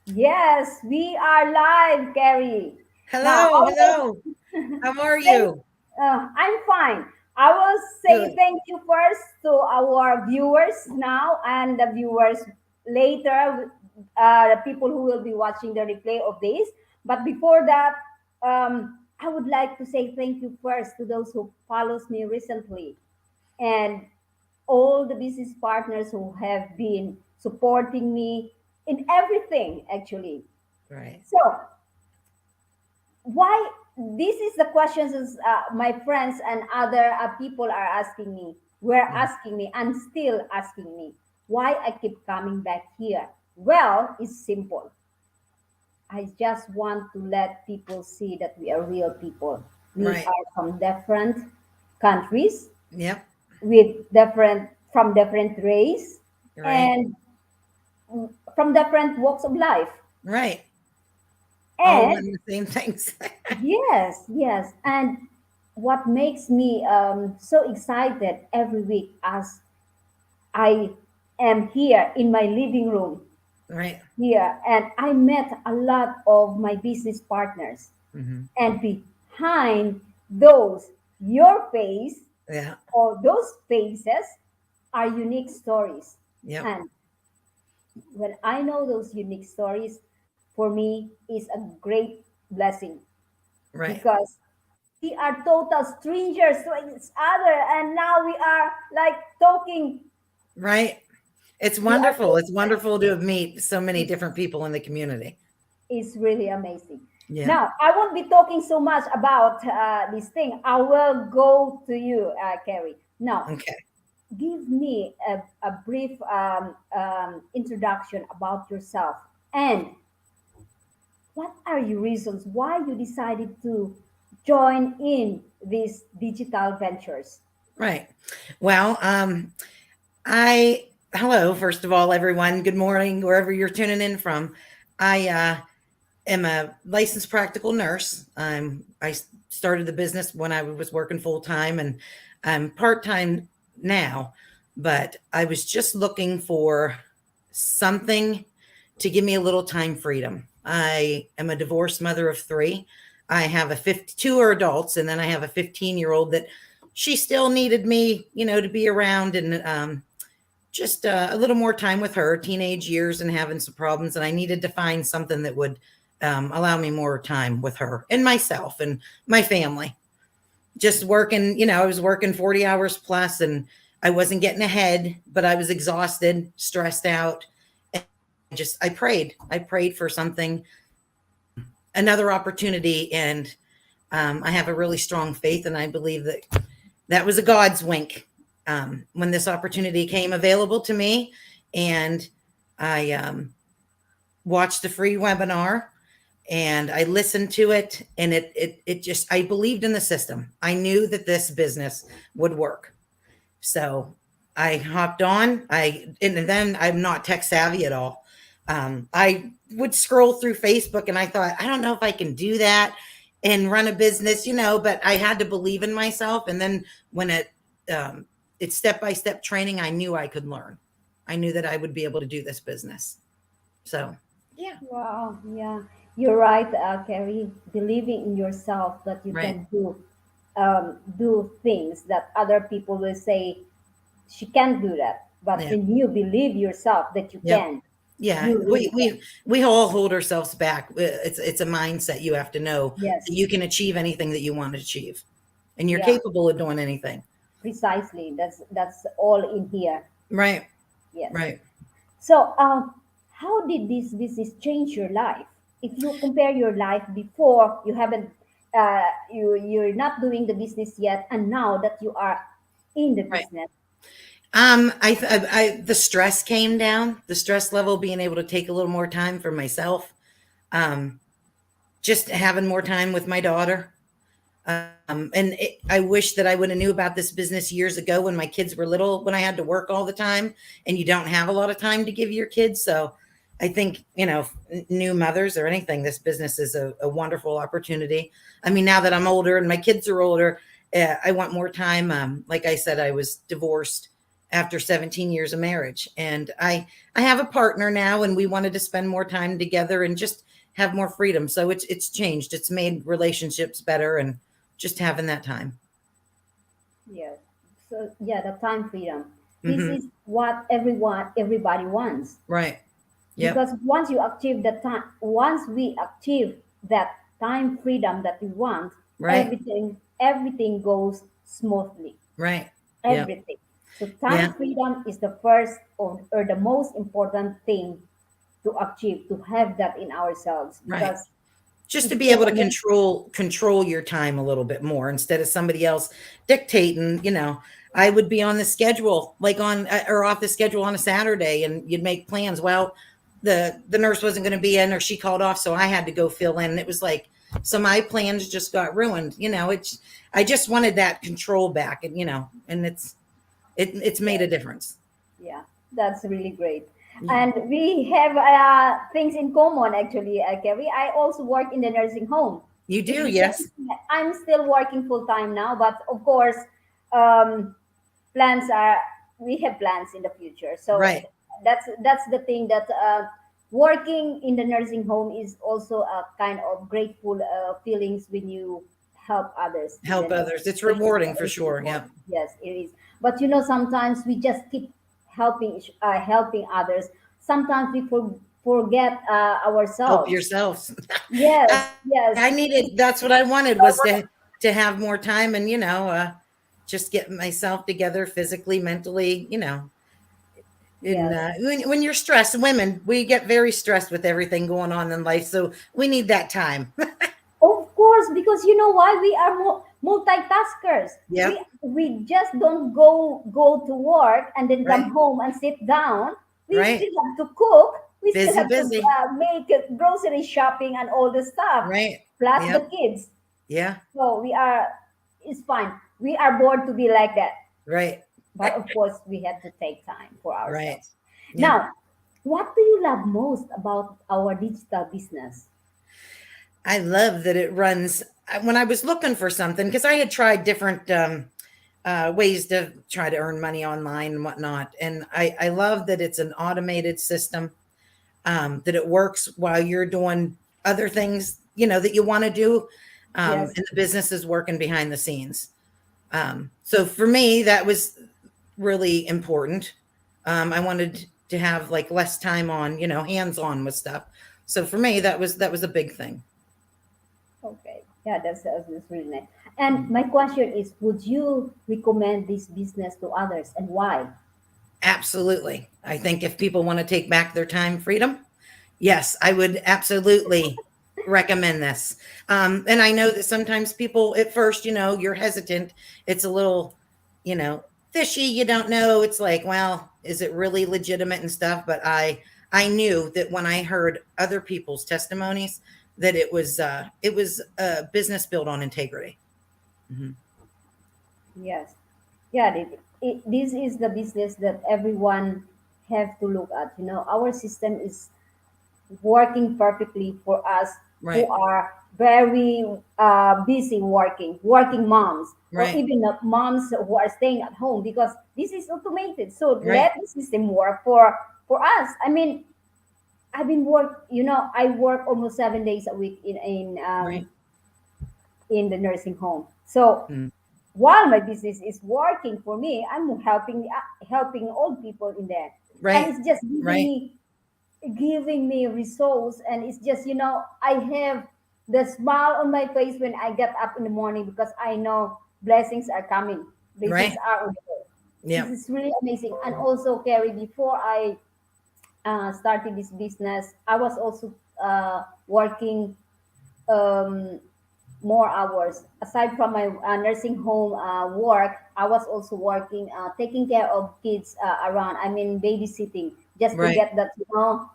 Yes, we are live, Carrie. Now, I Hello, will hello. How are thank, you? I'm fine. I will say Good. thank you first to our viewers now and the viewers later, the people who will be watching the replay of this. But before that, I would like to say thank you first to those who follows me recently and all the business partners who have been supporting me in everything actually. Right. So why this is the questions is, my friends and other people are asking me, were Mhm. asking me and still asking me why I keep coming back here. Well, it's simple. I just want to let people see that we are real people. We Right. are from different countries Yep. with different from different race Right. and from different walks of life. Right. All And want the same things. yes, yes. And what makes me so excited every week as I am here in my living room Right. here and I met a lot of my business partners. Hmm. And behind those, your face Yeah. or those faces are unique stories. Yep. And when I know those unique stories, for me is a great blessing Right. because we are total strangers to each other and now we are like talking. Right. It's We are wonderful. It's talking. wonderful to meet so many It's, different people in the community. it's really amazing. Yeah. Now I won't be talking so much about this thing. I will go to you, Carrie. Now Okay. give me a brief introduction about yourself and what are your reasons why you decided to join in these digital ventures. Right. Well, I hello, first of all, everyone. Good morning, wherever you're tuning in from. I am a licensed practical nurse. I started the business when I was working full time, and I'm part time now. But I was just looking for something to give me a little time freedom. I am a divorced mother of three. I have a 52 are adults, and then I have a 15-year-old that she still needed me, to be around and just a little more time with her, teenage years and having some problems. And I needed to find something that would allow me more time with her and myself and my family. Just working, I was working 40 hours plus and I wasn't getting ahead, but I was exhausted, stressed out. And I prayed. I prayed for something, another opportunity. And I have a really strong faith. And I believe that that was a God's wink when this opportunity came available to me. And I watched the free webinar and I listened to it. And it just, I believed in the system. I knew that this business would work. So I hopped on. And then I'm not tech savvy at all. I would scroll through Facebook and I thought, I don't know if I can do that and run a business, but I had to believe in myself. And then when it's step by step training, I knew I could learn. I knew that I would be able to do this business. So, yeah, Wow, yeah, you're right, Carrie. Believing in yourself that you right. can do things that other people will say she can't do that, but Yeah. when you believe yourself that you Yep. can, Yeah, you really can. we all hold ourselves back. It's a mindset. You have to know that Yes, you can achieve anything that you want to achieve, and you're yeah, capable of doing anything. precisely. That's all in here. Right, Yes. right. So, how did this business change your life? If you compare your life before, you haven't, you're not doing the business yet, and now that you are in the Right. business. I the stress came down. The stress level, being able to take a little more time for myself. Um, just having more time with my daughter. I wish that I would have knew about this business years ago when my kids were little, when I had to work all the time, and you don't have a lot of time to give your kids. So I think, new mothers or anything, this business is a wonderful opportunity. I mean, now that I'm older and my kids are older, I want more time. Like I said, I was divorced after 17 years of marriage. And I have a partner now, and we wanted to spend more time together and just have more freedom. So it's changed. It's made relationships better, and just having that time. Yes. So yeah, the time freedom. This Hmm. is what everybody wants. Right. Yep. Because once you achieve the time, once we achieve that time freedom that we want, Right. everything goes smoothly. Right. Yep. Everything. So time Yeah. freedom is the first or the most important thing to achieve, to have that in ourselves, Right. because Just to it's be just able to amazing. control your time a little bit more instead of somebody else dictating. I would be on the schedule, like on or off the schedule on a Saturday, and you'd make plans. Well, the nurse wasn't going to be in, or she called off, so I had to go fill in. And it was like, so my plans just got ruined. It's I just wanted that control back, and and it's made a Yes. difference. Yeah, that's really great. Yeah. And we have things in common, actually, Kerry. I also work in the nursing home. You It's do, the yes. same thing. I'm still working full time now, but of course, um, plans are we have plans in the future. So Right. that's the thing that working in the nursing home is also a kind of grateful feelings when you help others in the Help others. It's especially in rewarding the for nursing sure. home. Yeah. Yes, it is. But sometimes we just keep helping others. Sometimes we forget Help ourselves. yourselves. Yes, I yes, needed, that's what I wanted, was to have more time, and just get myself together physically, mentally, and yes. when you're stressed, women, we get very stressed with everything going on in life, so we need that time. Of course, because you know why we are multitaskers. We Yep. we just don't go to work and then Right. come home and sit down. We Right. still have to cook. We still Busy, have to busy. make grocery shopping and all the stuff, Right. plus the Yep. kids. Yeah. So we are. It's fine. We are born to be like that. Right. But of course, we have to take time for Right. ourselves. Yep. Now, what do you love most about our digital business? I love that it runs. When I was looking for something, because I had tried different ways to try to earn money online and whatnot, and I love that it's an automated system, that it works while you're doing other things, that you want to do, Yes. and the business is working behind the scenes. So for me, that was really important. I wanted to have like less time on, hands on with stuff. So for me, that was a big thing. Okay. Yeah, that's really nice. And my question is, would you recommend this business to others and why? Absolutely. I think if people want to take back their time freedom, yes, I would absolutely recommend this. And I know that sometimes people at first, you're hesitant. It's a little, fishy. You don't know. It's like, well, is it really legitimate and stuff? But I knew that when I heard other people's testimonies, that it was a business built on integrity. Mhm. Yes. Yeah, this is the business that everyone have to look at. Our system is working perfectly for us who Right. are very busy working moms, or Right. even the moms who are staying at home, because this is automated. So Right. let the system work for us. I mean, I work almost 7 days a week Right. in the nursing home. So Mm. while my business is working for me, I'm helping old people in there, and Right. it's just Right. giving me results. And it's just I have the smile on my face when I get up in the morning, because I know blessings are coming. Blessings Right. are on the way. This Yeah. is really amazing. And also, Carrie, before I started this business, I was also working um, more hours. Aside from my nursing home work, I was also working, taking care of kids around. I mean, babysitting, just to Right. get that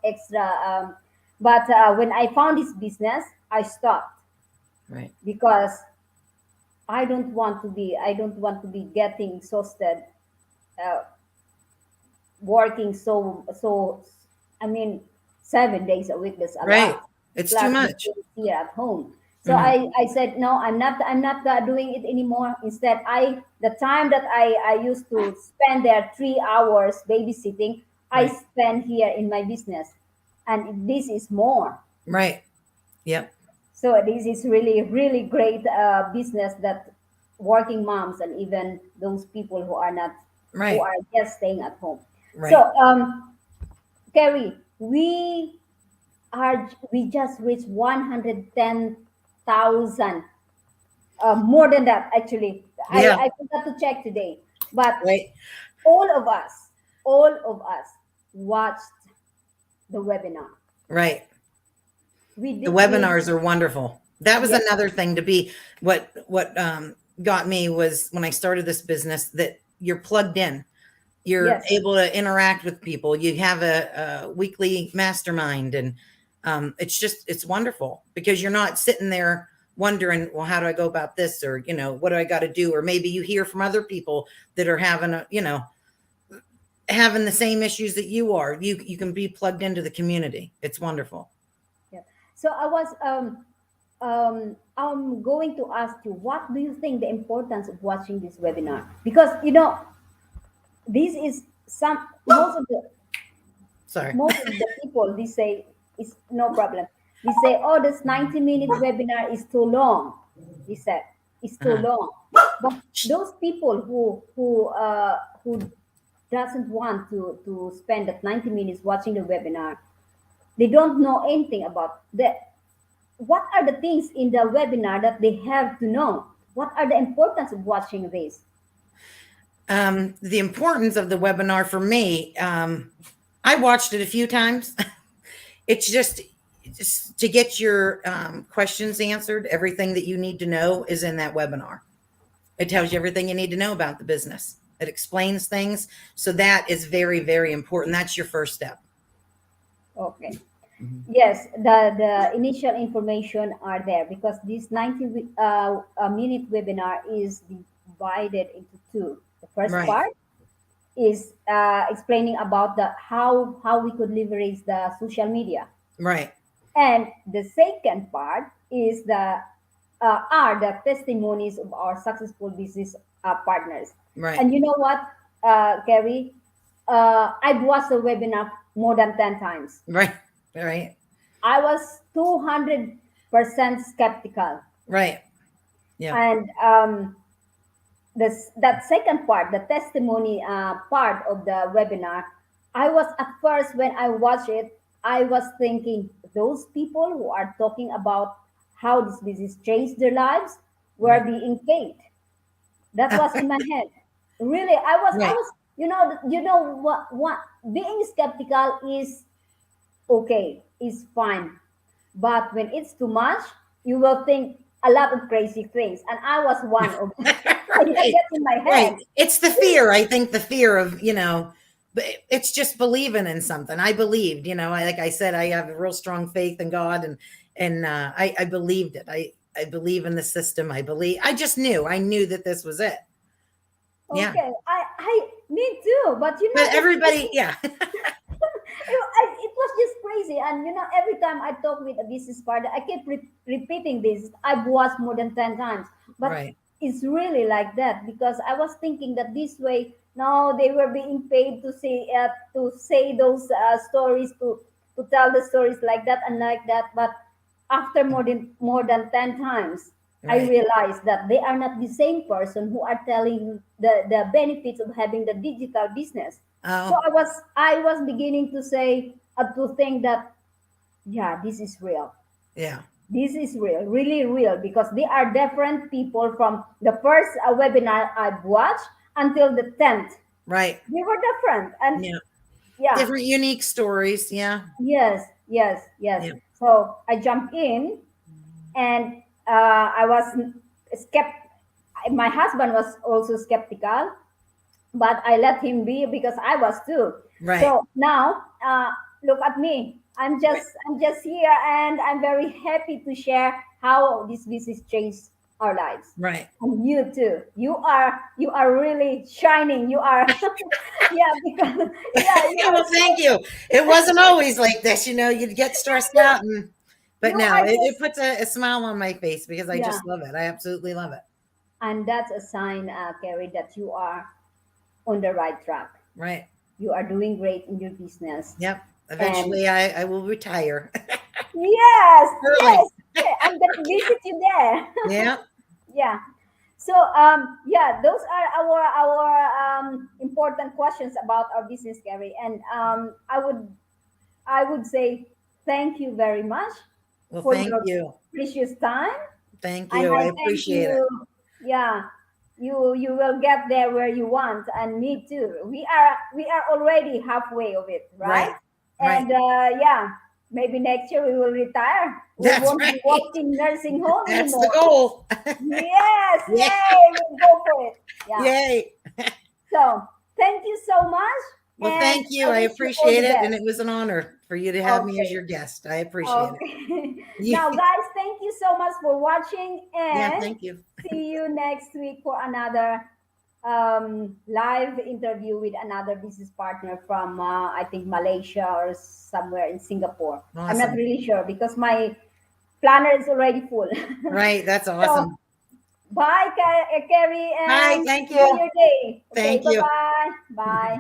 extra. But when I found this business, I stopped, Right. because I don't want to be getting exhausted, uh, working I mean, 7 days a week. That's a Right. lot. It's too Plus the much. kids here at home. So I said, no, I'm not doing it anymore. Instead, the time that I used to spend there 3 hours babysitting, I Right. spend here in my business, and this is more. Right. Yep. So this is really really great business that working moms and even those people who are not, who Right. are just staying at home. Right. So Carrie, we just reached 110,000, more than that actually. Yeah. I forgot to check today, but Right. all of us, all of us watched the webinar. Right. We The did, webinars are wonderful. That was yes, another thing to be what got me was when I started this business that you're plugged in. You're yes. able to interact with people. You have a weekly mastermind, and it's wonderful because you're not sitting there wondering, well, how do I go about this, or what do I got to do, or maybe you hear from other people that are having the same issues that you are. You can be plugged into the community. It's wonderful. Yeah. So I'm going to ask you, what do you think the importance of watching this webinar? Because this is some Sorry. most of the people, they say it's no problem. They say, oh, this 90-minute webinar is too long. They said it's too Uh-huh. long. But those people who doesn't want to spend that 90 minutes watching the webinar, they don't know anything about the what are the things in the webinar that they have to know. What are the importance of watching this? The importance of the webinar for me, I watched it a few times. It's just to get your questions answered. Everything that you need to know is in that webinar. It tells you everything you need to know about the business. It explains things. So that is very, very important. That's your first step. Okay. Mhm. Yes, the initial information are there because this 90 minute webinar is divided into two. The first Right, part is explaining about the how we could leverage the social media, right, and the second part is the are the testimonies of our successful business partners. right, And you know what, Carrie, I've watched the webinar more than 10 times. right, right, I was 200% skeptical. right. Yeah, And that second part, the testimony part of the webinar, I was at first, when I watched it, I was thinking those people who are talking about how this business changed their lives were right, being paid. That was in my head. Really, I right. was, what being skeptical is okay, is fine. But when it's too much, you will think a lot of crazy things. And I was one of them. I Right, get in my right. head. It's the fear. I think the fear of, but it's just believing in something. I believed, like I said, I have a real strong faith in God, and I believed it. I believe in the system. I just I knew that this was it. Yeah. Okay, me too. But But it's everybody, yeah. it was just crazy. And every time I talk with a business partner, I keep repeating this. I've watched more than 10 times, but Right. it's really like that because I was thinking that this way. No, they were being paid to say those stories, to tell the stories like that and like that. But after more than 10 times, I Right. realized that they are not the same person who are telling the benefits of having the digital business. So Oh, I was beginning to say, to think that, yeah, this is real. yeah. This is real, really real, because they are different people from the first webinar I've watched until the 10th. Right. They were different, and Yeah. yeah, Different unique stories. Yeah. yes, yes, yes. Yeah. So I jumped in, and I was skeptical. My husband was also skeptical, but I let him be because I was too. Right. So now, look at me. I'm just here, and I'm very happy to share how this business changed our lives. Right. And you too. You are really shining. You are, yeah, because yeah, Well, thank you. It wasn't always like this. You'd get stressed out, and But You no, are it just, puts a smile on my face because I yeah, just love it. I absolutely love it. and that's a sign, Carrie, that you are on the right track. Right. You are doing great in your business. Yep. And Eventually, I will retire yes, early. yes, yeah, I'm gonna visit you there. Yeah. Yeah. So yeah, those are our important questions about our business, Gary. And I would say thank you very much Well, for thank your you. precious time, Thank and you. I I thank appreciate it. you. Yeah, you will get there where you want, and me too. We are already halfway of it, right? Right. Right. And yeah, maybe next year we will retire. We That's won't be right. working nursing home That's the anymore. goal. Yes, Yeah. yay, we'll go for it. Yeah. Yay. So thank you so much, Well, and thank you. I I wish you all appreciate the it. And best. it was an honor for you to have me as Okay. your guest. I appreciate it. Okay. Yeah. Now, guys, thank you so much for watching, Yeah. and Thank you. see you next week for another live interview with another business partner from, I think, Malaysia or somewhere in Singapore. I'm not Awesome. really sure because my planner is already full. Right. That's So, awesome. bye, Carrie, Bye. and Thank enjoy you. your day. Okay, Thank bye you. bye. Bye.